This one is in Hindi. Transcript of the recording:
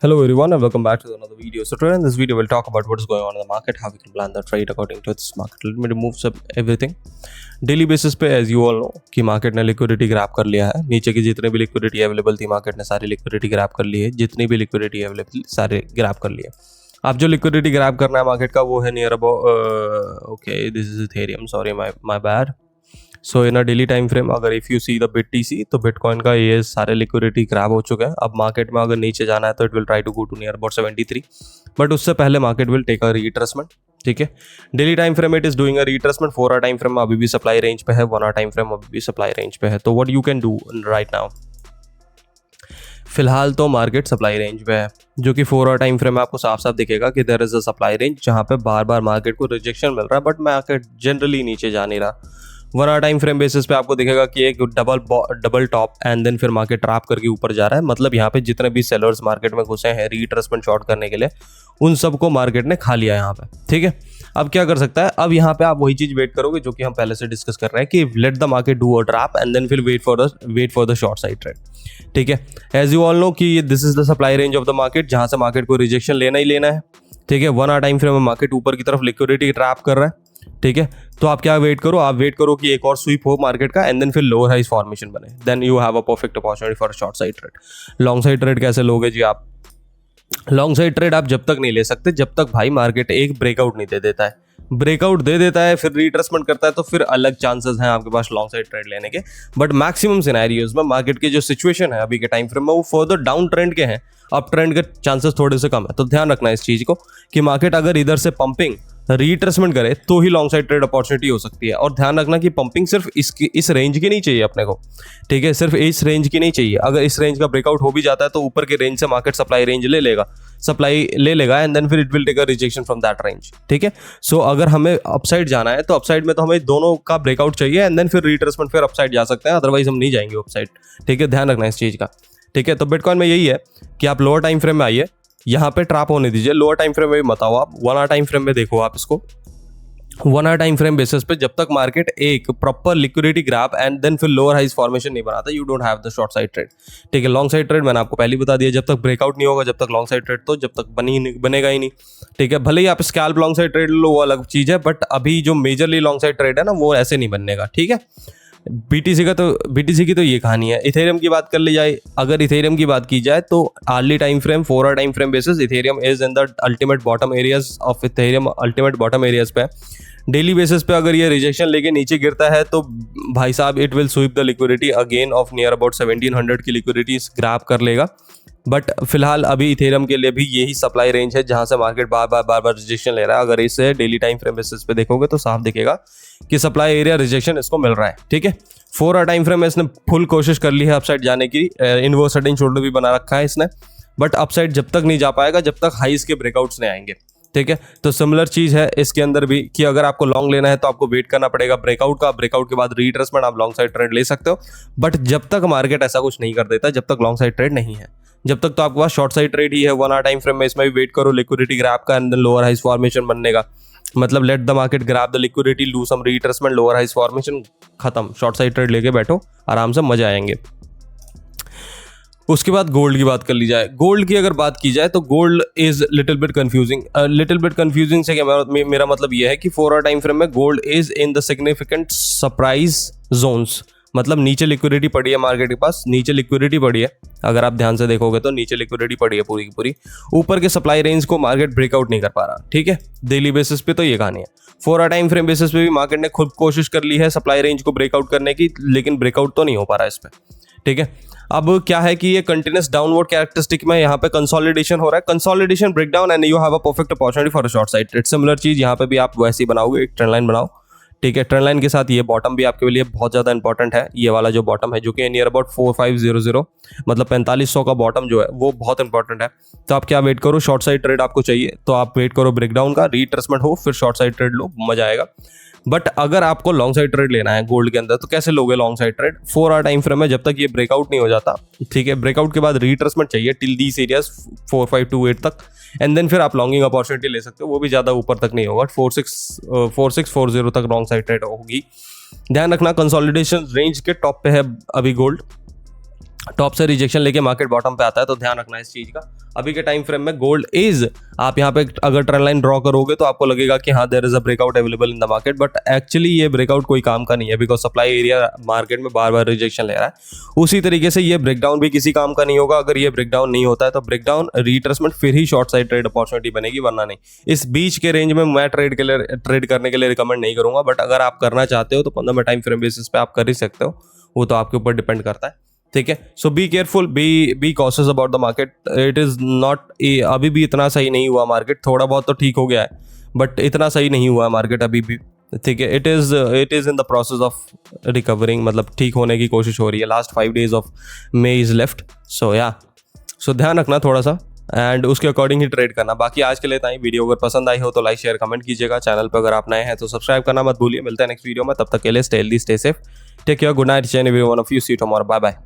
Hello everyone and welcome back to another video. So today in this video we'll talk about what is going on in the market, how we can plan the trade according to this market. Let me remove everything. Daily basis पे एज यू ऑल नो कि मार्केट ने लिक्विडिटी ग्रैब कर लिया है. नीचे की जितने भी लिक्विडिटी अवेलेबल थी मार्केट ने सारी लिक्विडिटी ग्रैब कर ली है. जितनी भी लिक्विडिटी अवेलेबल सारे ग्रैब कर लिए. अब जो लिक्विडिटी ग्रैब करना है मार्केट का वो है near about okay this is Ethereum, sorry my bad. So in a daily time frame अगर if you see the BTC तो बिटकॉइन का ये सारे लिक्विडिटी ग्रैब हो चुके हैं. अब मार्केट में अगर नीचे जाना है तो it will try to go to near about 73, but उससे पहले market will take a retracement. ठीक है, daily time frame it is doing a retracement. 4 hour time frame अभी भी सप्लाई रेंज पे है, 1 आवर टाइम फ्रेम अभी भी सप्लाई रेंज पे है. तो what you can do right now, फिलहाल तो मार्केट सप्लाई रेंज पे है जो कि 4 आवर टाइम फ्रेम में आपको साफ साफ दिखेगा कि there is a supply range जहाँ पे बार बार मार्केट को रिजेक्शन मिल रहा है, बट मार्केट जनरली नीचे जा नहीं रहा. 1 आवर टाइम फ्रेम बेसिस पे आपको दिखेगा कि एक डबल टॉप एंड देन फिर मार्केट ट्रैप करके ऊपर जा रहा है. मतलब यहाँ पे जितने भी सेलर्स मार्केट में घुसे हैं रीट्रेसमेंट शॉर्ट करने के लिए उन सबको मार्केट ने खा लिया यहाँ पे. ठीक है, अब क्या कर सकता है, अब यहाँ पे आप वही चीज वेट करोगे जो कि हम पहले से डिस्कस कर रहे हैं कि let the market do a trap and then फिर wait for the short side trade. ठीक है, एज यू ऑल नो कि this is the supply range of the market जहाँ से मार्केट को रिजेक्शन लेना ही लेना है. ठीक है, 1 आवर टाइम फ्रेम में मार्केट ऊपर की तरफ लिक्विडिटी ट्रैप कर रहा है. ठीक है, तो आप क्या वेट करो, आप वेट करो कि एक और स्वीप हो मार्केट का एंड देन फिर लोअर हाइज फॉर्मेशन बने. Then you have a perfect opportunity for short side trade. Long side trade कैसे लोगे जी आप? लॉन्ग साइड ट्रेड आप जब तक नहीं ले सकते जब तक भाई मार्केट एक ब्रेकआउट नहीं दे देता है. ब्रेकआउट दे देता है फिर रिट्रेसमेंट करता है तो फिर अलग चांसेस हैं आपके पास लॉन्ग साइड ट्रेड लेने के. बट मैक्सिमम सिनेरियोज में मार्केट की जो सिचुएशन है अभी के टाइम फ्रेम में वो फर्दर डाउन ट्रेंड के हैं, अप ट्रेंड के चांसेस थोड़े से कम है. तो ध्यान रखना इस चीज को कि मार्केट अगर इधर से पंपिंग रीट्रेसमेंट करे तो ही लॉन्ग साइड ट्रेड अपॉर्चुनिटी हो सकती है. और ध्यान रखना कि पंपिंग सिर्फ इस रेंज की नहीं चाहिए अपने को. ठीक है, सिर्फ इस रेंज की नहीं चाहिए. अगर इस रेंज का ब्रेकआउट हो भी जाता है तो ऊपर के रेंज से मार्केट सप्लाई ले लेगा एंड देन फिर it will take a rejection from that range. ठीक है, सो अगर हमें अपसाइड जाना है तो अपसाइड में तो हमें दोनों का ब्रेकआउट चाहिए एंड देन फिर रिट्रेसमेंट फिर अपसाइड जा सकते हैं, अदरवाइज हम नहीं जाएंगे अपसाइड. ठीक है, ध्यान रखना इस चीज का. ठीक है, तो बिटकॉइन में यही है कि आप लोअर टाइम फ्रेम में आइए, यहाँ पे ट्रैप होने दीजिए. लोअर टाइम फ्रेम में भी मत आओ आप, 1 आवर टाइम फ्रेम में देखो आप इसको. 1 आवर टाइम फ्रेम बेसिस पे जब तक मार्केट एक proper liquidity grab and then फिर लोअर हाइज फॉर्मेशन नहीं बनाता you don't have the short side trade. ठीक है, लॉन्ग साइड ट्रेड मैंने आपको पहले बता दिया, जब तक ब्रेकआउट नहीं होगा जब तक लॉन्ग साइड ट्रेड तो जब तक बनेगा ही नहीं. ठीक है, भले ही आप स्कैल्प लॉन्ग साइड ट्रेड लो वो अलग चीज है, बट अभी जो मेजरली लॉन्ग साइड ट्रेड है ना वो ऐसे नहीं बनने का. ठीक है, BTC की तो ये कहानी है. इथेरियम की बात कर ली जाए, अगर इथेरियम की बात की जाए तो early time frame 4 hour time frame basis Ethereum is in the ultimate bottom areas of Ethereum, ultimate bottom areas पे. डेली बेसिस पे अगर ये रिजेक्शन लेके नीचे गिरता है तो भाई साहब it will sweep the liquidity again of near about 1700 की लिक्विडिटी ग्रैब कर लेगा. बट फिलहाल अभी इथेरियम के लिए भी यही सप्लाई रेंज है जहां से मार्केट बार बार रिजेक्शन ले रहा है. अगर इसे डेली टाइम फ्रेम बेसिस पे देखोगे तो साफ दिखेगा कि सप्लाई एरिया रिजेक्शन इसको मिल रहा है. ठीक है, 4 आवर टाइम फ्रेम में इसने फुल कोशिश कर ली है अपसाइड जाने की, इनवर्स हेड एंड शोल्डर भी बना रखा है इसने, बट अपसाइड जब तक नहीं जा पाएगा जब तक हाइज के ब्रेकआउट्स नहीं आएंगे. ठीक है, तो सिमिलर चीज है इसके अंदर भी कि अगर आपको लॉन्ग लेना है तो आपको वेट करना पड़ेगा ब्रेकआउट का. ब्रेकआउट के बाद रिट्रेसमेंट आप लॉन्ग साइड ट्रेड ले सकते हो, बट जब तक मार्केट ऐसा कुछ नहीं कर देता, जब तक लॉन्ग साइड ट्रेड नहीं है, जब तक तो आपके पास शॉर्ट साइड ट्रेड ही है. 1 आवर टाइम फ्रेम में इसमें भी वेट करो लिक्विडिटी ग्रैब का and then lower highs formation बनने का. मतलब let the market grab the liquidity, लू some retracement, lower highs formation, खत्म. शॉर्ट साइड ट्रेड लेके बैठो, आराम से मजा आएंगे. उसके बाद गोल्ड की बात कर ली जाए. गोल्ड की अगर बात की जाए तो gold is little bit confusing से क्या मेरा मतलब यह है कि 4 आवर टाइम फ्रेम में gold is in the significant surprise zones. मतलब नीचे लिक्विडिटी पड़ी है मार्केट के पास, नीचे लिक्विडिटी पड़ी है, अगर आप ध्यान से देखोगे तो नीचे लिक्विडिटी पड़ी है पूरी की पूरी. ऊपर के सप्लाई रेंज को मार्केट ब्रेकआउट नहीं कर पा रहा. ठीक है, डेली बेसिस पे तो ये कहानी है. 4 आवर टाइम फ्रेम बेसिस पे भी मार्केट ने खुद कोशिश कर ली है सप्लाई रेंज को ब्रेकआउट करने की, लेकिन ब्रेकआउट तो नहीं हो पा रहा है इस पे. ठीक है, अब क्या है कि ये कंटिन्यूस डाउनवर्ड कैरेक्टरिस्टिक में यहाँ पे कंसोलिडेशन हो रहा है, consolidation breakdown and you have a perfect opportunity for a short side trade. Similar चीज यहाँ पे भी आप वैसे ही बनाओगे, एक ट्रेंड लाइन बनाओ. ठीक है, ट्रेंड लाइन के साथ ये बॉटम भी आपके लिए बहुत ज्यादा इंपॉर्टेंट है. ये वाला जो बॉटम है जो कि नियर अबाउट 4500 मतलब 4500 का बॉटम जो है वो बहुत इंपॉर्टेंट है. तो आप क्या वेट करो, शॉर्ट साइड ट्रेड आपको चाहिए तो आप वेट करो ब्रेकडाउन का, रिट्रेसमेंट हो, फिर शॉर्ट साइड ट्रेड लो, मजा आएगा. बट अगर आपको लॉन्ग साइड ट्रेड लेना है गोल्ड के अंदर तो कैसे लोगे long side trade? 4 hour time frame में जब तक ये ब्रेकआउट नहीं हो जाता. ठीक है, ब्रेकआउट के बाद रिट्रेसमेंट चाहिए टिल दीस एरियाज 4528 तक एंड देन फिर आप लॉन्गिंग अपॉर्चुनिटी ले सकते हो. वो भी ज्यादा ऊपर तक नहीं होगा, 4640 तक लॉन्ग साइड ट्रेड होगी. ध्यान रखना कंसोलिडेशन रेंज के टॉप पे है अभी गोल्ड. टॉप से रिजेक्शन लेके मार्केट बॉटम पे आता है, तो ध्यान रखना इस चीज़ का। अभी के टाइम फ्रेम में गोल्ड इज, आप यहाँ पे अगर ट्रेंड लाइन ड्रॉ करोगे तो आपको लगेगा कि हाँ there is a breakout available in the market, but actually ये ब्रेकआउट कोई काम का नहीं है, बिकॉज सप्लाई एरिया मार्केट में बार बार रिजेक्शन ले रहा है। उसी तरीके से ये ब्रेकडाउन भी किसी काम का नहीं होगा। अगर ये ब्रेकडाउन नहीं होता है तो ब्रेकडाउन रिट्रेसमेंट फिर ही शॉर्ट साइड ट्रेड अपॉर्चुनिटी बनेगी, वरना नहीं। इस बीच के रेंज में मैं ट्रेड करने के लिए रिकमेंड नहीं करूंगा, बट अगर आप करना चाहते हो तो 15 मिनट टाइम फ्रेम बेसिस पे आप कर ही सकते हो, वो तो आपके ऊपर डिपेंड करता है, ठीक है। So be careful, be cautious about the market. It is not, अभी भी इतना सही नहीं हुआ मार्केट, थोड़ा बहुत तो ठीक हो गया है बट इतना सही नहीं हुआ मार्केट अभी भी, ठीक है। It is in the process of recovering, मतलब ठीक होने की कोशिश हो रही है। Last 5 days of May is left, so ध्यान रखना थोड़ा सा एंड उसके अकॉर्डिंग ही ट्रेड करना। बाकी आज के लिए इतना ही। वीडियो अगर पसंद आई हो तो लाइक शेयर कमेंट कीजिएगा। चैनल पर अगर आप नए हैं तो सब्सक्राइब करना मत भूलिए। मिलते हैं नेक्स्ट वीडियो में, तब तक के लिए stay healthy, stay safe, take care, good night every one of you, see you tomorrow, bye bye.